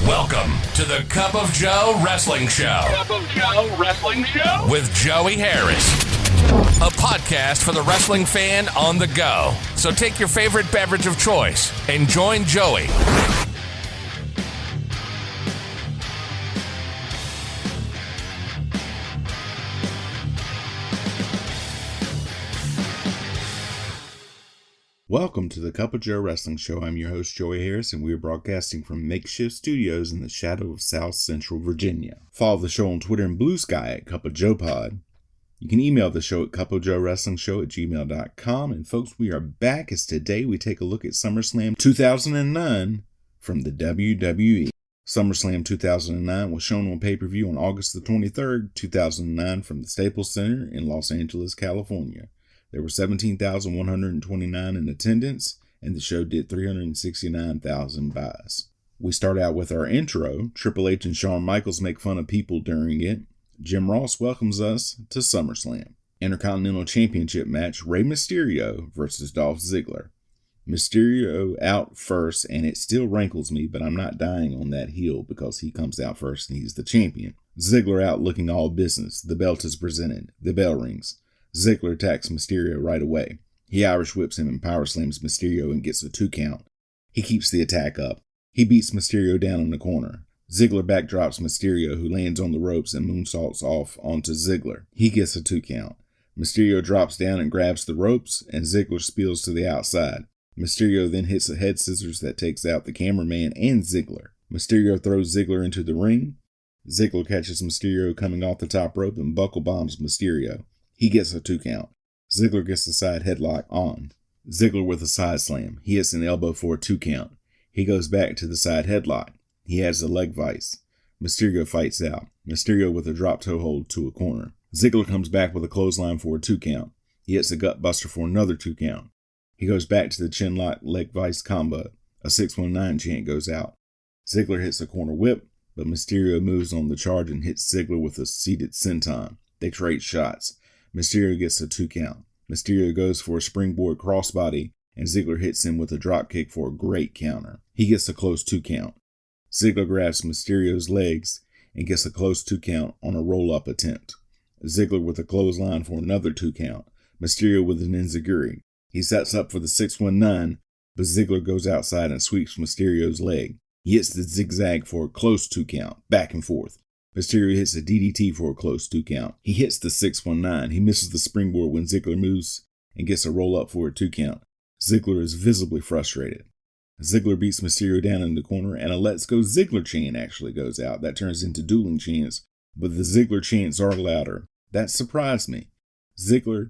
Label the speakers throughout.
Speaker 1: Welcome to the Cup of Joe Wrestling Show.
Speaker 2: Cup of Joe Wrestling Show?
Speaker 1: With Joey Harris. A podcast for the wrestling fan on the go. So take your favorite beverage of choice and join Joey.
Speaker 3: Welcome to the Cup of Joe Wrestling Show. I'm your host, Joey Harris, and we are broadcasting from makeshift studios in the shadow of South Central Virginia. Follow the show on Twitter and Blue Sky at Cup of Joe Pod. You can email the show at cupofjoewrestlingshow@gmail.com. And folks, we are back as today we take a look at SummerSlam 2009 from the WWE. SummerSlam 2009 was shown on pay-per-view on August the 23rd, 2009 from the Staples Center in Los Angeles, California. There were 17,129 in attendance, and the show did 369,000 buys. We start out with our intro. Triple H and Shawn Michaels make fun of people during it. Jim Ross welcomes us to SummerSlam. Intercontinental Championship match, Rey Mysterio versus Dolph Ziggler. Mysterio out first, and it still rankles me, but I'm not dying on that heel because he comes out first and he's the champion. Ziggler out looking all business. The belt is presented. The bell rings. Ziggler attacks Mysterio right away. He Irish whips him and power slams Mysterio and gets a 2 count. He keeps the attack up. He beats Mysterio down in the corner. Ziggler backdrops Mysterio, who lands on the ropes and moonsaults off onto Ziggler. He gets a 2 count. Mysterio drops down and grabs the ropes, and Ziggler spills to the outside. Mysterio then hits a head scissors that takes out the cameraman and Ziggler. Mysterio throws Ziggler into the ring. Ziggler catches Mysterio coming off the top rope and buckle bombs Mysterio. He gets a 2 count. Ziggler gets a side headlock on. Ziggler with a side slam. He hits an elbow for a 2 count. He goes back to the side headlock. He has a leg vice. Mysterio fights out. Mysterio with a drop toe hold to a corner. Ziggler comes back with a clothesline for a 2 count. He hits a gut buster for another 2 count. He goes back to the chin lock leg vice combo. A 619 chant goes out. Ziggler hits a corner whip, but Mysterio moves on the charge and hits Ziggler with a seated senton. They trade shots. Mysterio gets a 2 count. Mysterio goes for a springboard crossbody, and Ziggler hits him with a dropkick for a great counter. He gets a close 2 count. Ziggler grabs Mysterio's legs and gets a close 2 count on a roll-up attempt. Ziggler with a clothesline for another 2 count. Mysterio with an enziguri. He sets up for the 619, but Ziggler goes outside and sweeps Mysterio's leg. He hits the zigzag for a close 2 count, back and forth. Mysterio hits a DDT for a close 2 count. He hits the 619. He misses the springboard when Ziggler moves and gets a roll-up for a 2 count. Ziggler is visibly frustrated. Ziggler beats Mysterio down in the corner, and a Let's Go Ziggler chant actually goes out. That turns into dueling chants, but the Ziggler chants are louder. That surprised me. Ziggler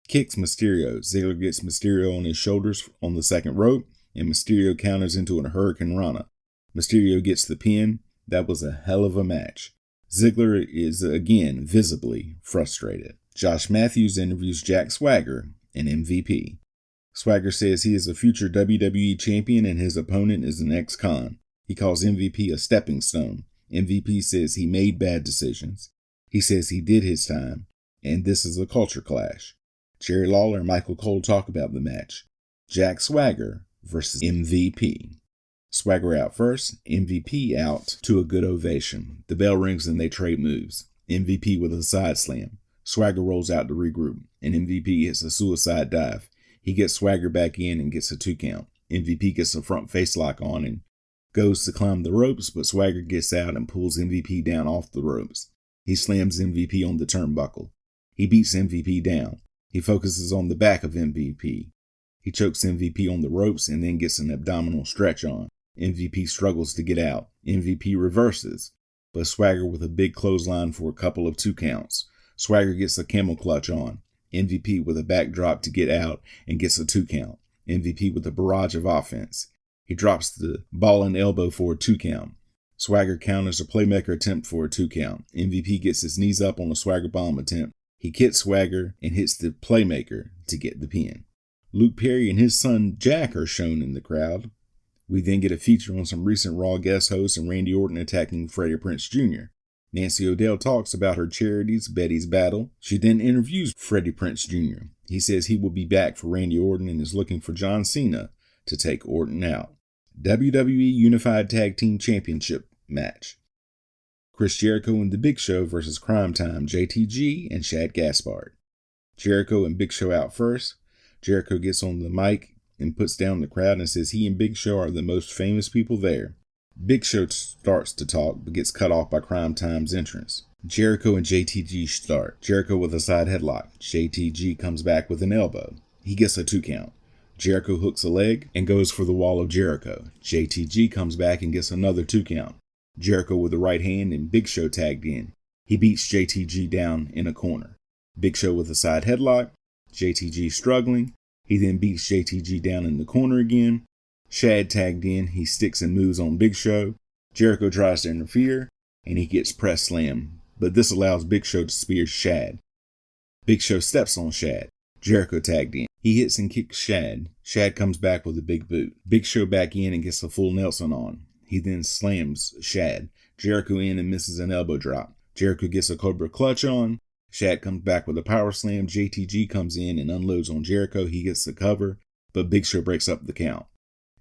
Speaker 3: kicks Mysterio. Ziggler gets Mysterio on his shoulders on the second rope, and Mysterio counters into a Hurricane Rana. Mysterio gets the pin. That was a hell of a match. Ziggler is again visibly frustrated. Josh Matthews interviews Jack Swagger, an MVP. Swagger says he is a future WWE champion and his opponent is an ex-con. He calls MVP a stepping stone. MVP says he made bad decisions. He says he did his time, and this is a culture clash. Jerry Lawler and Michael Cole talk about the match. Jack Swagger versus MVP. Swagger out first, MVP out to a good ovation. The bell rings and they trade moves. MVP with a side slam. Swagger rolls out to regroup, and MVP hits a suicide dive. He gets Swagger back in and gets a 2 count. MVP gets a front face lock on and goes to climb the ropes, but Swagger gets out and pulls MVP down off the ropes. He slams MVP on the turnbuckle. He beats MVP down. He focuses on the back of MVP. He chokes MVP on the ropes and then gets an abdominal stretch on. MVP struggles to get out. MVP reverses, but Swagger with a big clothesline for a couple of 2 counts. Swagger gets a camel clutch on. MVP with a backdrop to get out and gets a 2 count. MVP with a barrage of offense. He drops the ball and elbow for a 2 count. Swagger counters a playmaker attempt for a 2 count. MVP gets his knees up on a Swagger bomb attempt. He kicks Swagger and hits the playmaker to get the pin. Luke Perry and his son Jack are shown in the crowd. We then get a feature on some recent Raw guest hosts and Randy Orton attacking Freddie Prinze Jr. Nancy O'Dell talks about her charities, Betty's Battle. She then interviews Freddie Prinze Jr. He says he will be back for Randy Orton and is looking for John Cena to take Orton out. WWE Unified Tag Team Championship match. Chris Jericho and The Big Show versus Crime Time, JTG and Shad Gaspard. Jericho and Big Show out first. Jericho gets on the mic and puts down the crowd and says he and Big Show are the most famous people there. Big Show starts to talk but gets cut off by Crime Time's entrance. Jericho and JTG start. Jericho with a side headlock. JTG comes back with an elbow. He gets a 2 count. Jericho hooks a leg and goes for the wall of Jericho. JTG comes back and gets another 2 count. Jericho with the right hand and Big Show tagged in. He beats JTG down in a corner. Big Show with a side headlock. JTG struggling. He then beats JTG down in the corner again. Shad tagged in. He sticks and moves on Big Show. Jericho tries to interfere and he gets press slammed, but this allows Big Show to spear Shad. Big Show steps on Shad. Jericho tagged in. He hits and kicks Shad. Shad comes back with a big boot. Big Show back in and gets a full Nelson on. He then slams Shad. Jericho in and misses an elbow drop. Jericho gets a Cobra Clutch on. Shad comes back with a power slam. JTG comes in and unloads on Jericho. He gets the cover, but Big Show breaks up the count.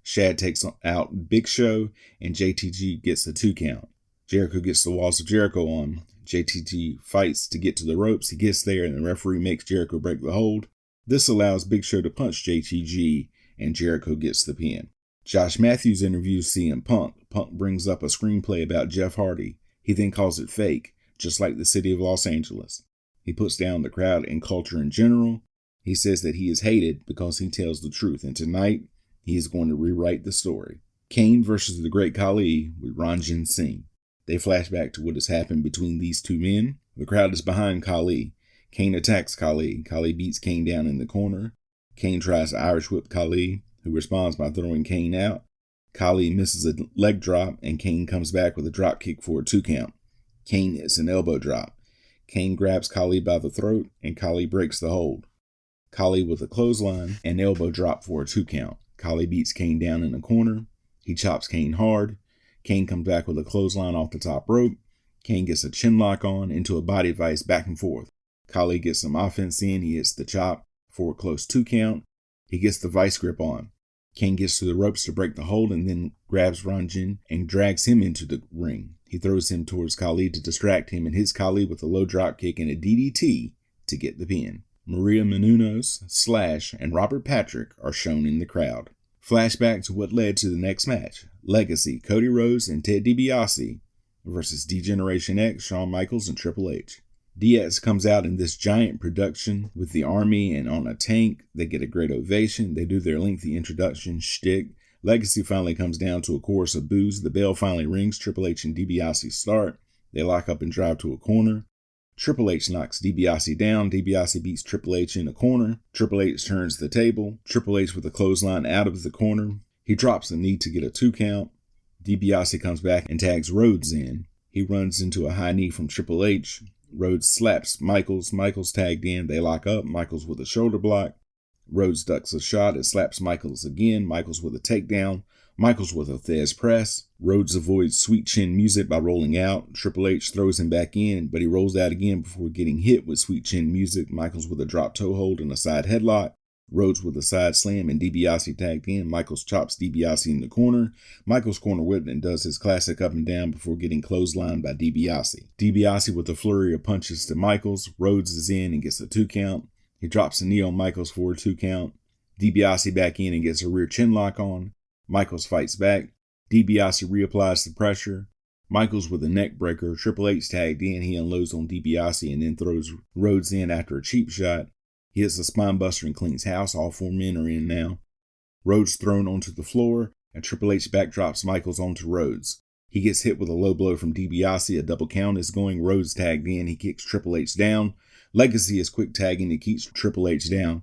Speaker 3: Shad takes out Big Show and JTG gets a 2 count. Jericho gets the walls of Jericho on. JTG fights to get to the ropes. He gets there and the referee makes Jericho break the hold. This allows Big Show to punch JTG and Jericho gets the pin. Josh Matthews interviews CM Punk. Punk brings up a screenplay about Jeff Hardy. He then calls it fake, just like the city of Los Angeles. He puts down the crowd and culture in general. He says that he is hated because he tells the truth, and tonight he is going to rewrite the story. Kane versus the Great Khali with Ranjin Singh. They flash back to what has happened between these two men. The crowd is behind Khali. Kane attacks Khali. Khali beats Kane down in the corner. Kane tries to Irish whip Khali, who responds by throwing Kane out. Khali misses a leg drop, and Kane comes back with a drop kick for a 2 count. Kane hits an elbow drop. Kane grabs Khali by the throat, and Khali breaks the hold. Khali with a clothesline and elbow drop for a 2 count. Khali beats Kane down in the corner. He chops Kane hard. Kane comes back with a clothesline off the top rope. Kane gets a chin lock on into a body vice back and forth. Khali gets some offense in. He hits the chop for a close 2 count. He gets the vice grip on. Kane gets to the ropes to break the hold and then grabs Ranjin and drags him into the ring. He throws him towards Khali to distract him and hits Khali with a low drop kick and a DDT to get the pin. Maria Menounos, Slash, and Robert Patrick are shown in the crowd. Flashback to what led to the next match. Legacy, Cody Rhodes and Ted DiBiase versus D-Generation X, Shawn Michaels, and Triple H. DX comes out in this giant production with the army and on a tank. They get a great ovation. They do their lengthy introduction shtick. Legacy finally comes down to a chorus of boos. The bell finally rings. Triple H and DiBiase start. They lock up and drive to a corner. Triple H knocks DiBiase down. DiBiase beats Triple H in a corner. Triple H turns the table. Triple H with a clothesline out of the corner. He drops a knee to get a 2 count. DiBiase comes back and tags Rhodes in. He runs into a high knee from Triple H. Rhodes slaps Michaels. Michaels tagged in. They lock up. Michaels with a shoulder block. Rhodes ducks a shot and slaps Michaels again. Michaels with a takedown. Michaels with a Thez press. Rhodes avoids sweet chin music by rolling out. Triple H throws him back in, but he rolls out again before getting hit with sweet chin music. Michaels with a drop toe hold and a side headlock. Rhodes with a side slam and DiBiase tagged in. Michaels chops DiBiase in the corner. Michaels corner whipped and does his classic up and down before getting clotheslined by DiBiase. DiBiase with a flurry of punches to Michaels. Rhodes is in and gets a 2 count. He drops a knee on Michaels for a 2 count. DiBiase back in and gets a rear chin lock on. Michaels fights back. DiBiase reapplies the pressure. Michaels with a neck breaker. Triple H tagged in. He unloads on DiBiase and then throws Rhodes in after a cheap shot. He hits a spine buster and cleans house. All 4 men are in now. Rhodes thrown onto the floor, and Triple H backdrops Michaels onto Rhodes. He gets hit with a low blow from DiBiase. A double count is going. Rhodes tagged in. He kicks Triple H down. Legacy is quick tagging and keeps Triple H down.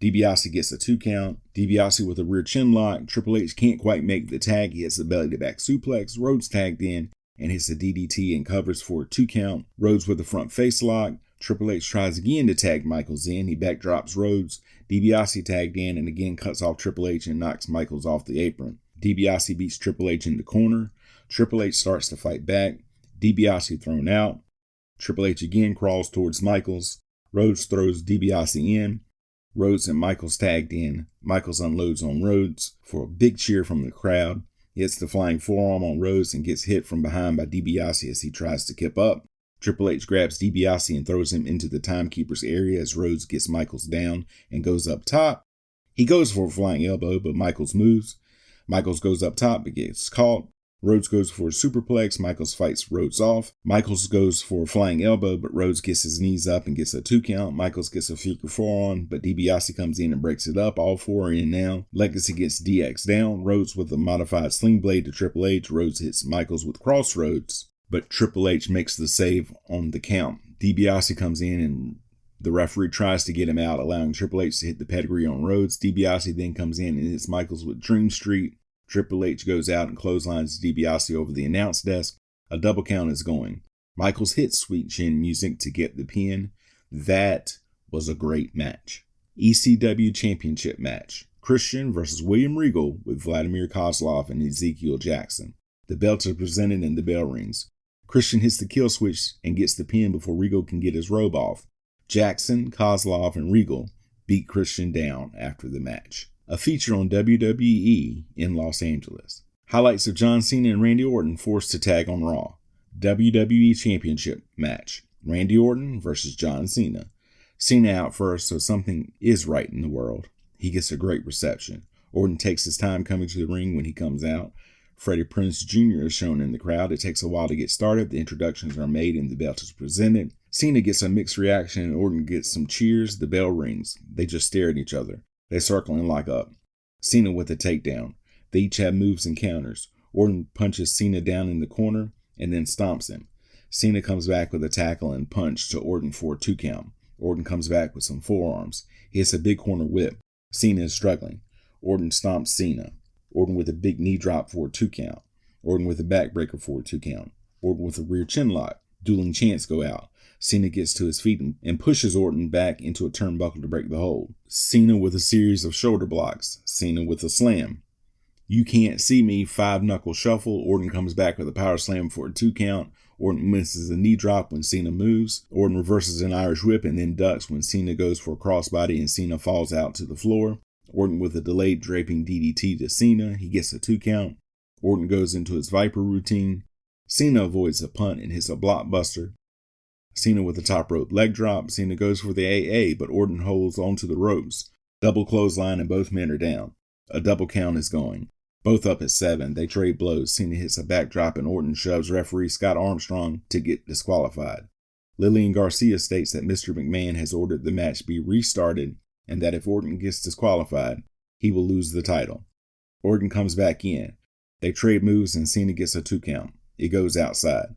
Speaker 3: DiBiase gets a 2 count. DiBiase with a rear chin lock. Triple H can't quite make the tag. He hits the belly to back suplex. Rhodes tagged in and hits a DDT and covers for a 2 count. Rhodes with a front face lock. Triple H tries again to tag Michaels in. He backdrops Rhodes. DiBiase tagged in and again cuts off Triple H and knocks Michaels off the apron. DiBiase beats Triple H in the corner. Triple H starts to fight back. DiBiase thrown out. Triple H again crawls towards Michaels. Rhodes throws DiBiase in. Rhodes and Michaels tagged in. Michaels unloads on Rhodes for a big cheer from the crowd. He hits the flying forearm on Rhodes and gets hit from behind by DiBiase as he tries to kip up. Triple H grabs DiBiase and throws him into the timekeeper's area as Rhodes gets Michaels down and goes up top. He goes for a flying elbow, but Michaels moves. Michaels goes up top but gets caught. Rhodes goes for a superplex. Michaels fights Rhodes off. Michaels goes for a flying elbow, but Rhodes gets his knees up and gets a 2 count. Michaels gets a figure 4 on, but DiBiase comes in and breaks it up. All 4 are in now. Legacy gets DX down. Rhodes with a modified sling blade to Triple H. Rhodes hits Michaels with crossroads, but Triple H makes the save on the count. DiBiase comes in and the referee tries to get him out, allowing Triple H to hit the pedigree on Rhodes. DiBiase then comes in and hits Michaels with Dream Street. Triple H goes out and clotheslines DiBiase over the announce desk. A double count is going. Michaels hits Sweet Chin Music to get the pin. That was a great match. ECW Championship match. Christian versus William Regal with Vladimir Kozlov and Ezekiel Jackson. The belts are presented and the bell rings. Christian hits the kill switch and gets the pin before Regal can get his robe off. Jackson, Kozlov, and Regal beat Christian down after the match. A feature on WWE in Los Angeles. Highlights of John Cena and Randy Orton forced to tag on Raw. WWE Championship match. Randy Orton versus John Cena. Cena out first, so something is right in the world. He gets a great reception. Orton takes his time coming to the ring when he comes out. Freddie Prinze Jr. is shown in the crowd. It takes a while to get started. The introductions are made and the belt is presented. Cena gets a mixed reaction and Orton gets some cheers. The bell rings. They just stare at each other. They circle and lock up. Cena with a takedown. They each have moves and counters. Orton punches Cena down in the corner and then stomps him. Cena comes back with a tackle and punch to Orton for a 2 count. Orton comes back with some forearms. He hits a big corner whip. Cena is struggling. Orton stomps Cena. Orton with a big knee drop for a 2 count. Orton with a backbreaker for a 2 count. Orton with a rear chin lock. Dueling chants go out. Cena gets to his feet and pushes Orton back into a turnbuckle to break the hold. Cena with a series of shoulder blocks. Cena with a slam. You can't see me, 5-knuckle shuffle. Orton comes back with a power slam for a 2 count. Orton misses a knee drop when Cena moves. Orton reverses an Irish whip and then ducks when Cena goes for a crossbody and Cena falls out to the floor. Orton with a delayed draping DDT to Cena. He gets a 2 count. Orton goes into his Viper routine. Cena avoids a punt and hits a blockbuster. Cena with a top rope leg drop. Cena goes for the AA, but Orton holds onto the ropes. Double clothesline and both men are down. A double count is going. Both up at 7. They trade blows. Cena hits a backdrop and Orton shoves referee Scott Armstrong to get disqualified. Lillian Garcia states that Mr. McMahon has ordered the match be restarted and that if Orton gets disqualified, he will lose the title. Orton comes back in. They trade moves and Cena gets a 2 count. It goes outside.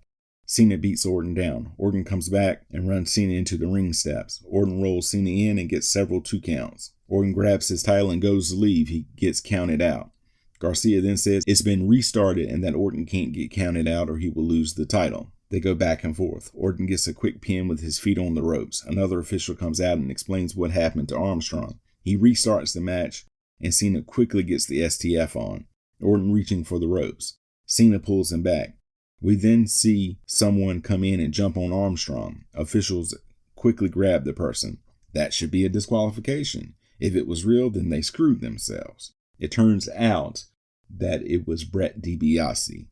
Speaker 3: Cena beats Orton down. Orton comes back and runs Cena into the ring steps. Orton rolls Cena in and gets several 2 counts. Orton grabs his title and goes to leave. He gets counted out. Garcia then says it's been restarted and that Orton can't get counted out or he will lose the title. They go back and forth. Orton gets a quick pin with his feet on the ropes. Another official comes out and explains what happened to Armstrong. He restarts the match and Cena quickly gets the STF on. Orton reaching for the ropes. Cena pulls him back. We then see someone come in and jump on Armstrong. Officials quickly grab the person. That should be a disqualification. If it was real, then they screwed themselves. It turns out that it was Brett DiBiase.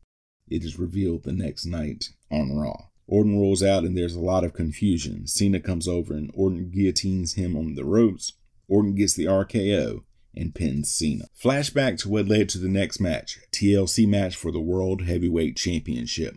Speaker 3: It is revealed the next night on Raw. Orton rolls out and there's a lot of confusion. Cena comes over and Orton guillotines him on the ropes. Orton gets the RKO and pins Cena. Flashback to what led to the next match. TLC match for the World Heavyweight Championship.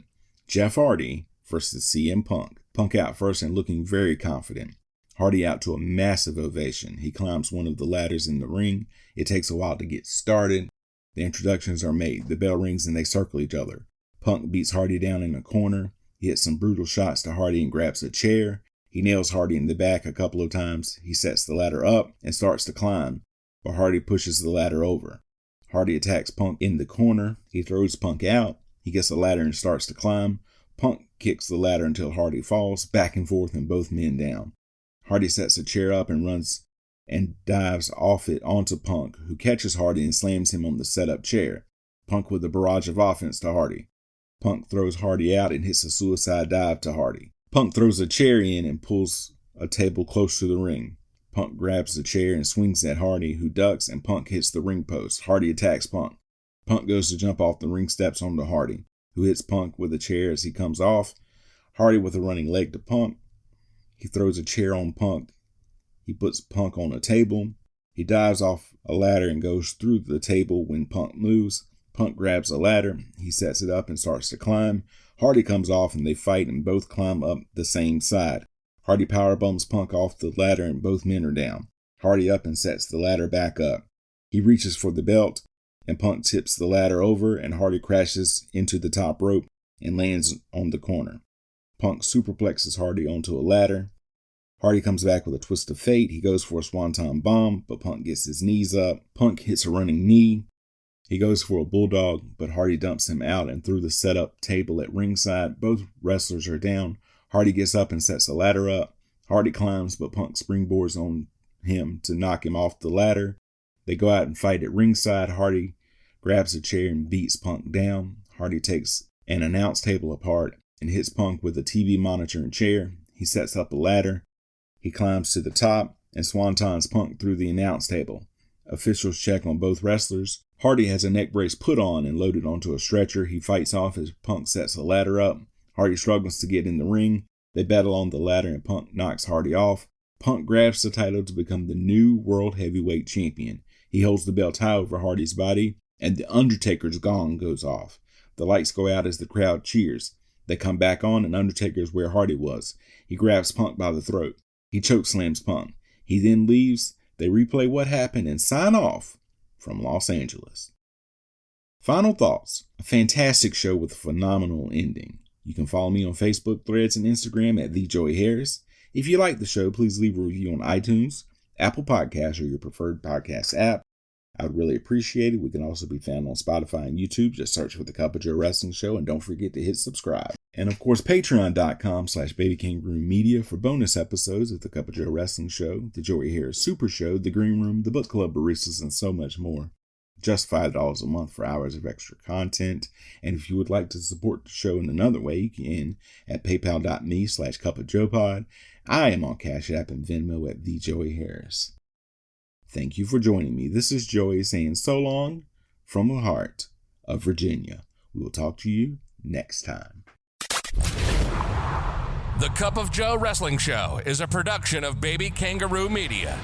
Speaker 3: Jeff Hardy versus CM Punk. Punk out first and looking very confident. Hardy out to a massive ovation. He climbs one of the ladders in the ring. It takes a while to get started. The introductions are made. The bell rings and they circle each other. Punk beats Hardy down in a corner. He hits some brutal shots to Hardy and grabs a chair. He nails Hardy in the back a couple of times. He sets the ladder up and starts to climb, but Hardy pushes the ladder over. Hardy attacks Punk in the corner. He throws Punk out. He gets a ladder and starts to climb. Punk kicks the ladder until Hardy falls, back and forth and both men down. Hardy sets a chair up and runs and dives off it onto Punk, who catches Hardy and slams him on the setup chair. Punk with a barrage of offense to Hardy. Punk throws Hardy out and hits a suicide dive to Hardy. Punk throws a chair in and pulls a table close to the ring. Punk grabs the chair and swings at Hardy, who ducks, and Punk hits the ring post. Hardy attacks Punk. Punk goes to jump off the ring steps onto Hardy, who hits Punk with a chair as he comes off. Hardy with a running leg to Punk. He throws a chair on Punk. He puts Punk on a table. He dives off a ladder and goes through the table when Punk moves. Punk grabs a ladder. He sets it up and starts to climb. Hardy comes off and they fight and both climb up the same side. Hardy powerbombs Punk off the ladder and both men are down. Hardy up and sets the ladder back up. He reaches for the belt and Punk tips the ladder over and Hardy crashes into the top rope and lands on the corner. Punk superplexes Hardy onto a ladder. Hardy comes back with a twist of fate. He goes for a swanton bomb, but Punk gets his knees up. Punk hits a running knee. He goes for a bulldog, but Hardy dumps him out and through the setup table at ringside. Both wrestlers are down. Hardy gets up and sets a ladder up. Hardy climbs, but Punk springboards on him to knock him off the ladder. They go out and fight at ringside. Hardy grabs a chair and beats Punk down. Hardy takes an announce table apart and hits Punk with a TV monitor and chair. He sets up a ladder. He climbs to the top and swantons Punk through the announce table. Officials check on both wrestlers. Hardy has a neck brace put on and loaded onto a stretcher. He fights off as Punk sets a ladder up. Hardy struggles to get in the ring. They battle on the ladder and Punk knocks Hardy off. Punk grabs the title to become the new World Heavyweight Champion. He holds the belt high over Hardy's body and the Undertaker's gong goes off. The lights go out as the crowd cheers. They come back on and Undertaker is where Hardy was. He grabs Punk by the throat. He chokeslams Punk. He then leaves. They replay what happened and sign off from Los Angeles. Final thoughts. A fantastic show with a phenomenal ending. You can follow me on Facebook, Threads, and Instagram at TheJoeyHarris. If you like the show, please leave a review on iTunes, Apple Podcasts, or your preferred podcast app. I would really appreciate it. We can also be found on Spotify and YouTube. Just search for The Cup of Joe Wrestling Show and don't forget to hit subscribe. And of course, patreon.com/BabyKangarooMedia for bonus episodes of The Cup of Joe Wrestling Show, The Joey Harris Super Show, The Green Room, The Book Club Baristas, and so much more. Just $5 a month for hours of extra content. And if you would like to support the show in another way, you can at paypal.me/cupofjoepod. I am on Cash App and Venmo at The Joey Harris. Thank you for joining me. This is Joey saying so long from the heart of Virginia. We will talk to you next time.
Speaker 1: The Cup of Joe Wrestling Show is a production of Baby Kangaroo Media.